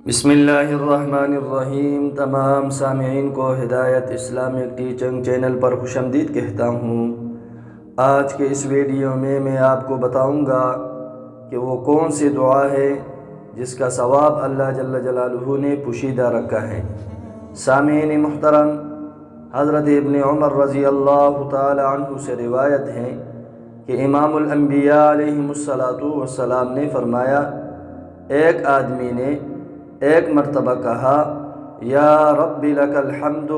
بسم اللہ الرحمن الرحیم۔ تمام سامعین کو ہدایت اسلامک ٹیچنگ چینل پر خوش آمدید کہتا ہوں۔ آج کے اس ویڈیو میں آپ کو بتاؤں گا کہ وہ کون سی دعا ہے جس کا ثواب اللہ جل جلالہ نے پوشیدہ رکھا ہے۔ سامعین محترم، حضرت ابن عمر رضی اللہ تعالی عنہ سے روایت ہے کہ امام الانبیاء علیہ الصلاۃ نے فرمایا، ایک آدمی نے ایک مرتبہ کہا، یا رب لک الحمد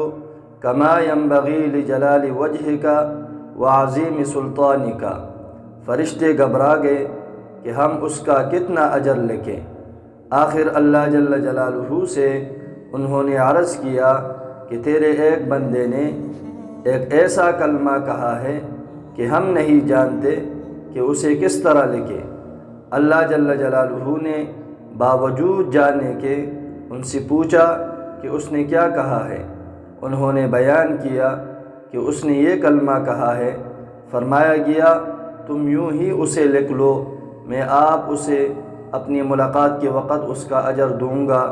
کما ینبغی لجلال وجہک وعظیم سلطانک۔ فرشتے گھبرا گئے کہ ہم اس کا کتنا اجر لکھیں۔ آخر اللہ جل جلالہ سے انہوں نے عرض کیا کہ تیرے ایک بندے نے ایک ایسا کلمہ کہا ہے کہ ہم نہیں جانتے کہ اسے کس طرح لکھیں۔ اللہ جل جلالہ نے باوجود جانے کے ان سے پوچھا کہ اس نے کیا کہا ہے۔ انہوں نے بیان کیا کہ اس نے یہ کلمہ کہا ہے۔ فرمایا گیا، تم یوں ہی اسے لکھ لو، میں آپ اسے اپنی ملاقات کے وقت اس کا اجر دوں گا،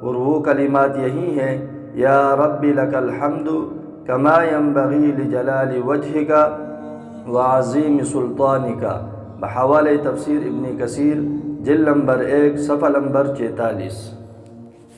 اور وہ کلمات یہی ہیں، یا رب لک الحمد کما ینبغی لجلال وجہک وعظیم سلطانک، بحوالہ تفسیر ابن کثیر، جلد نمبر 1 صفحہ نمبر 46۔